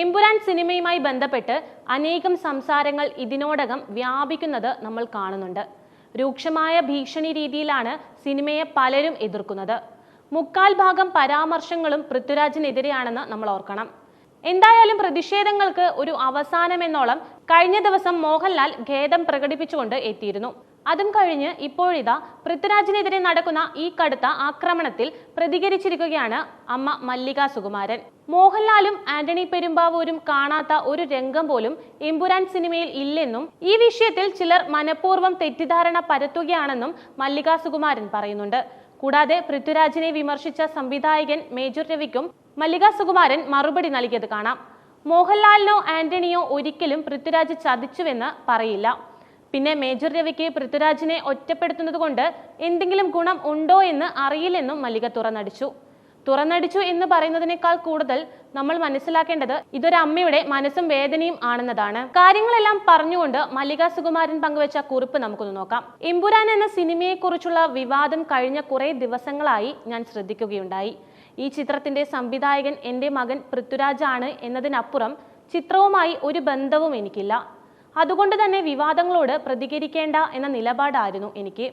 എമ്പുരാൻ സിനിമയുമായി ബന്ധപ്പെട്ട് അനേകം സംസാരങ്ങൾ ഇതിനോടകം വ്യാപിക്കുന്നത് നമ്മൾ കാണുന്നുണ്ട്. രൂക്ഷമായ ഭീഷണി രീതിയിലാണ് സിനിമയെ പലരും എതിർക്കുന്നത്. മുക്കാൽ ഭാഗം പരാമർശങ്ങളും പൃഥ്വിരാജിനെതിരെയാണെന്ന് നമ്മൾ ഓർക്കണം. എന്തായാലും പ്രതിഷേധങ്ങൾക്ക് ഒരു അവസാനമെന്നോളം കഴിഞ്ഞ ദിവസം മോഹൻലാൽ ഖേദം പ്രകടിപ്പിച്ചുകൊണ്ട് എത്തിയിരുന്നു. അതും കഴിഞ്ഞ് ഇപ്പോഴിതാ പൃഥ്വിരാജിനെതിരെ നടക്കുന്ന ഈ കടുത്ത ആക്രമണത്തിൽ പ്രതികരിച്ചിരിക്കുകയാണ് അമ്മ മല്ലിക സുകുമാരൻ. മോഹൻലാലും ആന്റണി പെരുമ്പാവൂരും കാണാത്ത ഒരു രംഗം പോലും എമ്പുരാൻ സിനിമയിൽ ഇല്ലെന്നും ഈ വിഷയത്തിൽ ചിലർ മനഃപൂർവ്വം തെറ്റിദ്ധാരണ പരത്തുകയാണെന്നും മല്ലിക സുകുമാരൻ പറയുന്നുണ്ട്. കൂടാതെ പൃഥ്വിരാജിനെ വിമർശിച്ച സംവിധായകൻ മേജർ രവിക്കും മല്ലിക സുകുമാരൻ മറുപടി നൽകിയത് കാണാം. മോഹൻലാലിനോ ആന്റണിയോ ഒരിക്കലും പൃഥ്വിരാജ് ചതിച്ചുവെന്ന് പറയില്ല. പിന്നെ മേജർ രവിക്ക് പൃഥ്വിരാജിനെ ഒറ്റപ്പെടുത്തുന്നത് കൊണ്ട് എന്തെങ്കിലും ഗുണം ഉണ്ടോ എന്ന് അറിയില്ലെന്നും മല്ലിക തുറന്നടിച്ചു എന്ന് പറയുന്നതിനേക്കാൾ കൂടുതൽ നമ്മൾ മനസ്സിലാക്കേണ്ടത് ഇതൊരു അമ്മയുടെ മനസ്സും വേദനയും ആണെന്നതാണ്. കാര്യങ്ങളെല്ലാം പറഞ്ഞുകൊണ്ട് മല്ലിക സുകുമാരൻ പങ്കുവച്ച കുറിപ്പ് നമുക്കൊന്ന് നോക്കാം. എമ്പുരാൻ എന്ന സിനിമയെക്കുറിച്ചുള്ള വിവാദം കഴിഞ്ഞ കുറെ ദിവസങ്ങളായി ഞാൻ ശ്രദ്ധിക്കുകയുണ്ടായി. ഈ ചിത്രത്തിന്റെ സംവിധായകൻ എൻ്റെ മകൻ പൃഥ്വിരാജ് ആണ് എന്നതിനപ്പുറം ചിത്രവുമായി ഒരു ബന്ധവും എനിക്കില്ല. അതുകൊണ്ട് തന്നെ വിവാദങ്ങളോട് പ്രതികരിക്കേണ്ട എന്ന നിലപാടായിരുന്നു എനിക്ക്.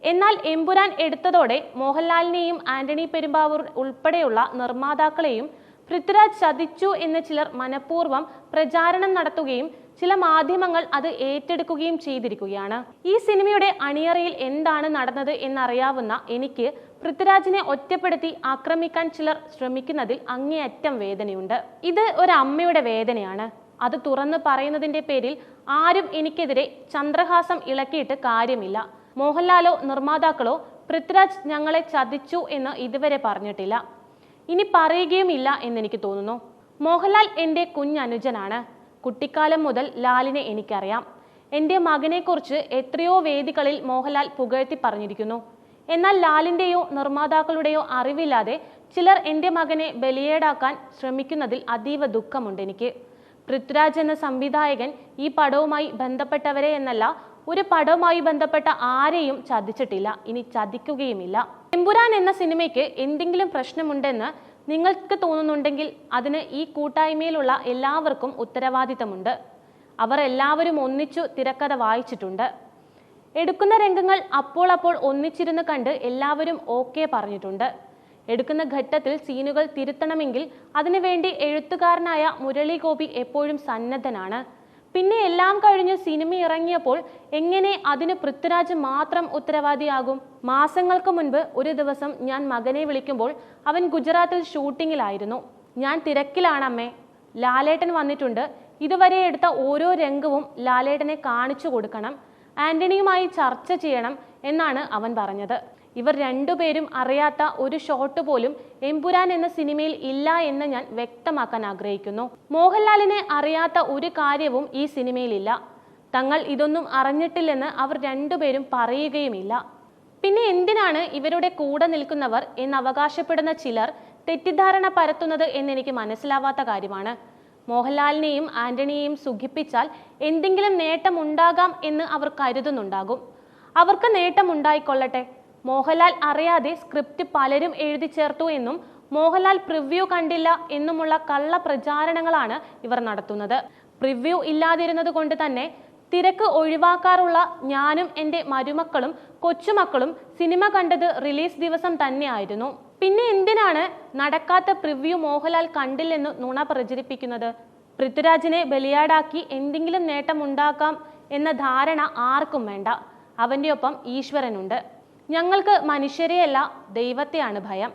എന്നാൽ എമ്പുരാൻ എടുത്തതോടെ മോഹൻലാലിനെയും ആന്റണി പെരുമ്പാവൂർ ഉൾപ്പെടെയുള്ള നിർമ്മാതാക്കളെയും പൃഥ്വിരാജ് ചതിച്ചു എന്ന് ചിലർ മനഃപൂർവ്വം പ്രചാരണം നടത്തുകയും ചില മാധ്യമങ്ങൾ അത് ഏറ്റെടുക്കുകയും ചെയ്തിരിക്കുകയാണ്. ഈ സിനിമയുടെ അണിയറയിൽ എന്താണ് നടന്നത് എന്നറിയാവുന്ന എനിക്ക് പൃഥ്വിരാജിനെ ഒറ്റപ്പെടുത്തി ആക്രമിക്കാൻ ചിലർ ശ്രമിക്കുന്നതിൽ അങ്ങേയറ്റം വേദനയുണ്ട്. ഇത് ഒരു അമ്മയുടെ വേദനയാണ്. അത് തുറന്നു പറയുന്നതിന്റെ പേരിൽ ആരും എനിക്കെതിരെ ചന്ദ്രഹാസം ഇളക്കിയിട്ട് കാര്യമില്ല. മോഹൻലാലോ നിർമ്മാതാക്കളോ പൃഥ്വിരാജ് ഞങ്ങളെ ചതിച്ചു എന്ന് ഇതുവരെ പറഞ്ഞിട്ടില്ല, ഇനി പറയുകയുമില്ല എന്നെനിക്ക് തോന്നുന്നു. മോഹൻലാൽ എൻ്റെ കുഞ്ഞനുജനാണ്. കുട്ടിക്കാലം മുതൽ ലാലിനെ എനിക്കറിയാം. എൻ്റെ മകനെക്കുറിച്ച് എത്രയോ വേദികളിൽ മോഹൻലാൽ പുകഴ്ത്തി പറഞ്ഞിരിക്കുന്നു. എന്നാൽ ലാലിൻ്റെയോ നിർമ്മാതാക്കളുടെയോ അറിവില്ലാതെ ചിലർ എൻ്റെ മകനെ ബലിയേടാക്കാൻ ശ്രമിക്കുന്നതിൽ അതീവ ദുഃഖമുണ്ട് എനിക്ക്. പൃഥ്വിരാജ് എന്ന സംവിധായകൻ ഈ പടവുമായി ബന്ധപ്പെട്ടവരെ എന്നല്ല, ഒരു പടവുമായി ബന്ധപ്പെട്ട ആരെയും ചതിച്ചിട്ടില്ല, ഇനി ചതിക്കുകയുമില്ല. എമ്പുരാൻ എന്ന സിനിമയ്ക്ക് എന്തെങ്കിലും പ്രശ്നമുണ്ടെന്ന് നിങ്ങൾക്ക് തോന്നുന്നുണ്ടെങ്കിൽ അതിന് ഈ കൂട്ടായ്മയിലുള്ള എല്ലാവർക്കും ഉത്തരവാദിത്തമുണ്ട്. അവർ എല്ലാവരും ഒന്നിച്ചു തിരക്കഥ വായിച്ചിട്ടുണ്ട്. എടുക്കുന്ന രംഗങ്ങൾ അപ്പോൾ ഒന്നിച്ചിരുന്ന് കണ്ട് എല്ലാവരും ഓക്കെ പറഞ്ഞിട്ടുണ്ട്. എടുക്കുന്ന ഘട്ടത്തിൽ സീനുകൾ തിരുത്തണമെങ്കിൽ അതിനുവേണ്ടി എഴുത്തുകാരനായ മുരളി ഗോപി എപ്പോഴും സന്നദ്ധനാണ്. പിന്നെ എല്ലാം കഴിഞ്ഞ് സിനിമ ഇറങ്ങിയപ്പോൾ എങ്ങനെ അതിന് പൃഥ്വിരാജ് മാത്രം ഉത്തരവാദിയാകും? മാസങ്ങൾക്ക് മുൻപ് ഒരു ദിവസം ഞാൻ മകനെ വിളിക്കുമ്പോൾ അവൻ ഗുജറാത്തിൽ ഷൂട്ടിങ്ങിലായിരുന്നു. ഞാൻ തിരക്കിലാണമ്മേ, ലാലേട്ടൻ വന്നിട്ടുണ്ട്, ഇതുവരെ എടുത്ത ഓരോ രംഗവും ലാലേട്ടനെ കാണിച്ചു കൊടുക്കണം, ആന്റണിയുമായി ചർച്ച ചെയ്യണം എന്നാണ് അവൻ പറഞ്ഞത്. ഇവർ രണ്ടുപേരും അറിയാത്ത ഒരു ഷോട്ട് പോലും എമ്പുരാൻ എന്ന സിനിമയിൽ ഇല്ല എന്ന് ഞാൻ വ്യക്തമാക്കാൻ ആഗ്രഹിക്കുന്നു. മോഹൻലാലിനെ അറിയാത്ത ഒരു കാര്യവും ഈ സിനിമയിലില്ല. തങ്ങൾ ഇതൊന്നും അറിഞ്ഞിട്ടില്ലെന്ന് അവർ രണ്ടുപേരും പറയുകയുമില്ല. പിന്നെ എന്തിനാണ് ഇവരുടെ കൂടെ നിൽക്കുന്നവർ എന്ന് അവകാശപ്പെടുന്ന ചിലർ തെറ്റിദ്ധാരണ പരത്തുന്നത് എന്നെനിക്ക് മനസ്സിലാവാത്ത കാര്യമാണ്. മോഹൻലാലിനെയും ആന്റണിയെയും സുഖിപ്പിച്ചാൽ എന്തെങ്കിലും നേട്ടമുണ്ടാകാം എന്ന് അവർ കരുതുന്നുണ്ടാകും. അവർക്ക് നേട്ടമുണ്ടായിക്കൊള്ളട്ടെ. മോഹൻലാൽ അറിയാതെ സ്ക്രിപ്റ്റ് പലരും എഴുതി ചേർത്തു എന്നും മോഹൻലാൽ പ്രിവ്യൂ കണ്ടില്ല എന്നുമുള്ള കള്ള പ്രചാരണങ്ങളാണ് ഇവർ നടത്തുന്നത്. പ്രിവ്യൂ ഇല്ലാതിരുന്നത് കൊണ്ട് തന്നെ തിരക്ക് ഒഴിവാക്കാറുള്ള ഞാനും എൻ്റെ മരുമക്കളും കൊച്ചുമക്കളും സിനിമ കണ്ടത് റിലീസ് ദിവസം തന്നെയായിരുന്നു. പിന്നെ എന്തിനാണ് നടക്കാത്ത പ്രിവ്യൂ മോഹൻലാൽ കണ്ടില്ലെന്ന് നുണ പ്രചരിപ്പിക്കുന്നത്? പൃഥ്വിരാജിനെ ബലിയാടാക്കി എന്തെങ്കിലും നേട്ടമുണ്ടാക്കാം എന്ന ധാരണ ആർക്കും വേണ്ട. അവൻ്റെ ഒപ്പം ഈശ്വരനുണ്ട്. ഞങ്ങൾക്ക് മനുഷ്യരെയല്ല ദൈവത്തെയാണ് ഭയം.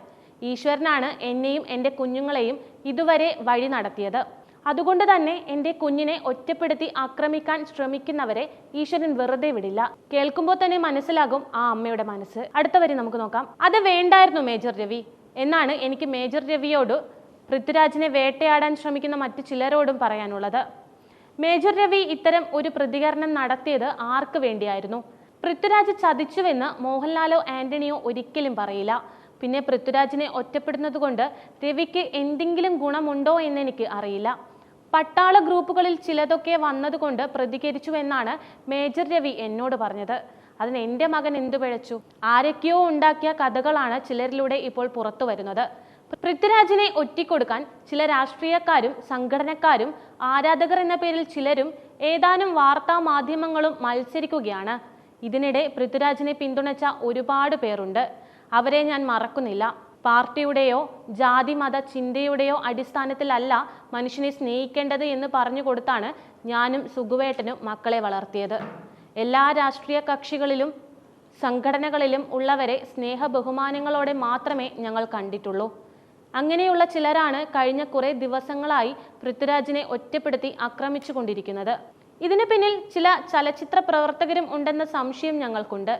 ഈശ്വരനാണ് എന്നെയും എൻ്റെ കുഞ്ഞുങ്ങളെയും ഇതുവരെ വഴി നടത്തിയത്. അതുകൊണ്ട് തന്നെ എൻ്റെ കുഞ്ഞിനെ ഒറ്റപ്പെടുത്തി ആക്രമിക്കാൻ ശ്രമിക്കുന്നവരെ ഈശ്വരൻ വെറുതെ വിടില്ല. കേൾക്കുമ്പോൾ തന്നെ മനസ്സിലാകും ആ അമ്മയുടെ മനസ്സ്. അടുത്ത വരി നമുക്ക് നോക്കാം. അത് വേണ്ടായിരുന്നു മേജർ രവി എന്നാണ് എനിക്ക് മേജർ രവിയോട് പൃഥ്വിരാജിനെ വേട്ടയാടാൻ ശ്രമിക്കുന്ന മറ്റു ചിലരോടും പറയാനുള്ളത്. മേജർ രവി ഇത്തരം ഒരു പ്രതികരണം നടത്തിയത് ആർക്ക് വേണ്ടിയായിരുന്നു? പൃഥ്വിരാജ് ചതിച്ചുവെന്ന് മോഹൻലാലോ ആന്റണിയോ ഒരിക്കലും പറയില്ല. പിന്നെ പൃഥ്വിരാജിനെ ഒറ്റപ്പെടുന്നത് കൊണ്ട് രവിക്ക് എന്തെങ്കിലും ഗുണമുണ്ടോ എന്നെനിക്ക് അറിയില്ല. പട്ടാള ഗ്രൂപ്പുകളിൽ ചിലതൊക്കെ വന്നതുകൊണ്ട് പ്രതികരിച്ചുവെന്നാണ് മേജർ രവി എന്നോട് പറഞ്ഞത്. അതിന് എൻ്റെ മകൻ എന്തു പിഴച്ചു? ആരൊക്കെയോ ഉണ്ടാക്കിയ കഥകളാണ് ചിലരിലൂടെ ഇപ്പോൾ പുറത്തു വരുന്നത്. പൃഥ്വിരാജിനെ ഒറ്റിക്കൊടുക്കാൻ ചില രാഷ്ട്രീയക്കാരും സംഘടനക്കാരും ആരാധകർ എന്ന പേരിൽ ചിലരും ഏതാനും വാർത്താ മാധ്യമങ്ങളും മത്സരിക്കുകയാണ്. ഇതിനിടെ പൃഥ്വിരാജിനെ പിന്തുണച്ച ഒരുപാട് പേരുണ്ട്. അവരെ ഞാൻ മറക്കുന്നില്ല. പാർട്ടിയുടെയോ ജാതി മത ചിന്തയുടെയോ അടിസ്ഥാനത്തിലല്ല മനുഷ്യനെ സ്നേഹിക്കേണ്ടത് എന്ന് പറഞ്ഞു കൊടുത്താണ് ഞാനും സുകുവേട്ടനും മക്കളെ വളർത്തിയത്. എല്ലാ രാഷ്ട്രീയ കക്ഷികളിലും സംഘടനകളിലും ഉള്ളവരെ സ്നേഹ ബഹുമാനങ്ങളോടെ മാത്രമേ ഞങ്ങൾ കണ്ടിട്ടുള്ളൂ. അങ്ങനെയുള്ള ചിലരാണ് കഴിഞ്ഞ കുറെ ദിവസങ്ങളായി പൃഥ്വിരാജിനെ ഒറ്റപ്പെടുത്തി ആക്രമിച്ചു കൊണ്ടിരിക്കുന്നത്. ഇതിനു പിന്നിൽ ചില ചലച്ചിത്ര പ്രവർത്തകരും ഉണ്ടെന്ന സംശയം ഞങ്ങൾക്കുണ്ട്.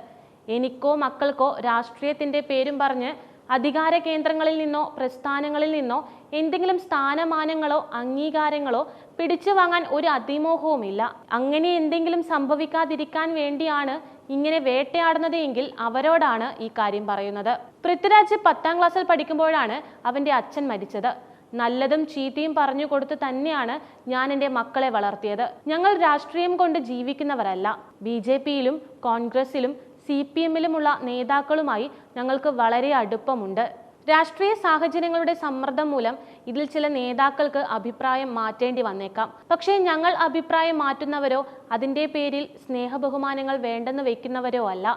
എനിക്കോ മക്കൾക്കോ രാഷ്ട്രീയത്തിന്റെ പേരും പറഞ്ഞ് അധികാര കേന്ദ്രങ്ങളിൽ നിന്നോ പ്രസ്ഥാനങ്ങളിൽ നിന്നോ എന്തെങ്കിലും സ്ഥാനമാനങ്ങളോ അംഗീകാരങ്ങളോ പിടിച്ചു വാങ്ങാൻ ഒരു അതിമോഹവുമില്ല. അങ്ങനെ എന്തെങ്കിലും സംഭവിക്കാതിരിക്കാൻ വേണ്ടിയാണ് ഇങ്ങനെ വേട്ടയാടുന്നത് എങ്കിൽ അവരോടാണ് ഈ കാര്യം പറയുന്നത്. പൃഥ്വിരാജ് 10ാം ക്ലാസ്സിൽ പഠിക്കുമ്പോഴാണ് അവന്റെ അച്ഛൻ മരിച്ചത്. നല്ലതും ചീത്തയും പറഞ്ഞു കൊടുത്ത് തന്നെയാണ് ഞാൻ എൻ്റെ മക്കളെ വളർത്തിയത്. ഞങ്ങൾ രാഷ്ട്രീയം കൊണ്ട് ജീവിക്കുന്നവരല്ല. BJPയിലും കോൺഗ്രസിലും CPMലുമുള്ള നേതാക്കളുമായി ഞങ്ങൾക്ക് വളരെ അടുപ്പമുണ്ട്. രാഷ്ട്രീയ സാഹചര്യങ്ങളുടെ സമ്മർദ്ദം മൂലം ഇതിൽ ചില നേതാക്കൾക്ക് അഭിപ്രായം മാറ്റേണ്ടി വന്നേക്കാം. പക്ഷേ ഞങ്ങൾ അഭിപ്രായം മാറ്റുന്നവരോ അതിൻ്റെ പേരിൽ സ്നേഹബഹുമാനങ്ങൾ വേണ്ടെന്ന് വെക്കുന്നവരോ അല്ല.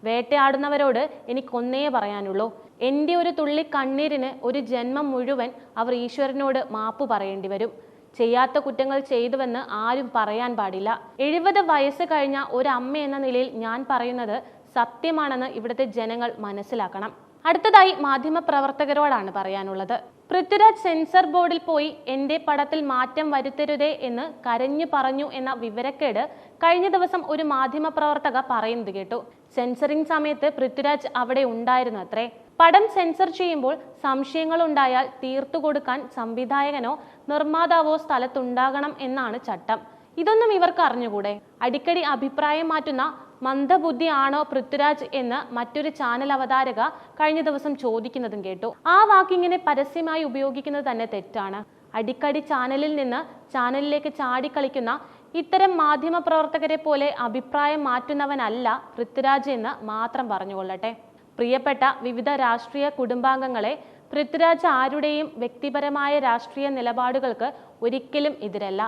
വേട്ടയാടുന്നവരോട് എനിക്കൊന്നേ പറയാനുള്ളൂ, എൻ്റെ ഒരു തുള്ളി കണ്ണീരിന് ഒരു ജന്മം മുഴുവൻ അവർ ഈശ്വരനോട് മാപ്പ് പറയേണ്ടി വരും. ചെയ്യാത്ത കുറ്റങ്ങൾ ചെയ്തുവെന്ന് ആരും പറയാൻ പാടില്ല. 70 വയസ്സ് കഴിഞ്ഞ ഒരു അമ്മ എന്ന നിലയിൽ ഞാൻ പറയുന്നത് സത്യമാണെന്ന് ഇവിടുത്തെ ജനങ്ങൾ മനസ്സിലാക്കണം. അടുത്തതായി മാധ്യമപ്രവർത്തകരോടാണ് പറയാനുള്ളത്. പൃഥ്വിരാജ് സെൻസർ ബോർഡിൽ പോയി എൻ്റെ പടത്തിൽ മാറ്റം വരുത്തരുതേ എന്ന് കരഞ്ഞു പറഞ്ഞു എന്ന വിവരക്കേട് കഴിഞ്ഞ ദിവസം ഒരു മാധ്യമപ്രവർത്തക പറയുന്നത് കേട്ടു. സെൻസറിംഗ് സമയത്ത് പൃഥ്വിരാജ് അവിടെ ഉണ്ടായിരുന്നു അത്രേ. പടം സെൻസർ ചെയ്യുമ്പോൾ സംശയങ്ങൾ ഉണ്ടായാൽ തീർത്തു കൊടുക്കാൻ സംവിധായകനോ നിർമ്മാതാവോ സ്ഥലത്തുണ്ടാകണം എന്നാണ് ചട്ടം. ഇതൊന്നും ഇവർക്ക് അറിഞ്ഞുകൂടെ? അടിക്കടി അഭിപ്രായം മാറ്റുന്ന മന്ദബുദ്ധിയാണോ പൃഥ്വിരാജ് എന്ന് മറ്റൊരു ചാനൽ അവതാരക കഴിഞ്ഞ ദിവസം ചോദിക്കുന്നതും കേട്ടു. ആ വാക്കിങ്ങനെ പരസ്യമായി ഉപയോഗിക്കുന്നത് തന്നെ തെറ്റാണ്. അടിക്കടി ചാനലിൽ നിന്ന് ചാനലിലേക്ക് ചാടിക്കളിക്കുന്ന ഇത്തരം മാധ്യമ പ്രവർത്തകരെ പോലെ അഭിപ്രായം മാറ്റുന്നവനല്ല പൃഥ്വിരാജ് എന്ന് മാത്രം പറഞ്ഞുകൊള്ളട്ടെ. പ്രിയപ്പെട്ട വിവിധ രാഷ്ട്രീയ കുടുംബാംഗങ്ങളെ, പൃഥ്വിരാജ് ആരുടെയും വ്യക്തിപരമായ രാഷ്ട്രീയ നിലപാടുകൾക്ക് ഒരിക്കലും എതിരല്ല.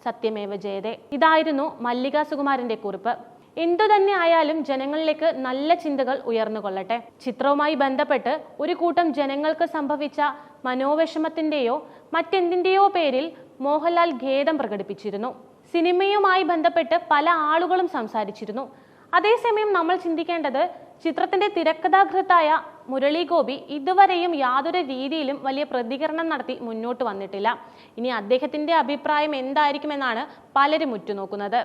സത്യമേവ ജയതേ. ഇതായിരുന്നു മല്ലിക സുകുമാരന്റെ കുറിപ്പ്. എന്തു തന്നെ ആയാലും ജനങ്ങളിലേക്ക് നല്ല ചിന്തകൾ ഉയർന്നുകൊള്ളട്ടെ. ചിത്രവുമായി ബന്ധപ്പെട്ട് ഒരു കൂട്ടം ജനങ്ങൾക്ക് സംഭവിച്ച മനോവിഷമത്തിന്റെയോ മറ്റെന്തിന്റെയോ പേരിൽ മോഹൻലാൽ ഖേദം പ്രകടിപ്പിച്ചിരുന്നു. സിനിമയുമായി ബന്ധപ്പെട്ട് പല ആളുകളും സംസാരിച്ചിരുന്നു. അതേസമയം നമ്മൾ ചിന്തിക്കേണ്ടത്, ചിത്രത്തിന്റെ തിരക്കഥാകൃത്തായ മുരളി ഗോപി ഇതുവരെയും യാതൊരു രീതിയിലും വലിയ പ്രതികരണം നടത്തി മുന്നോട്ട് വന്നിട്ടില്ല. ഇനി അദ്ദേഹത്തിന്റെ അഭിപ്രായം എന്തായിരിക്കുമെന്നാണ് പലരും ഉറ്റുനോക്കുന്നത്.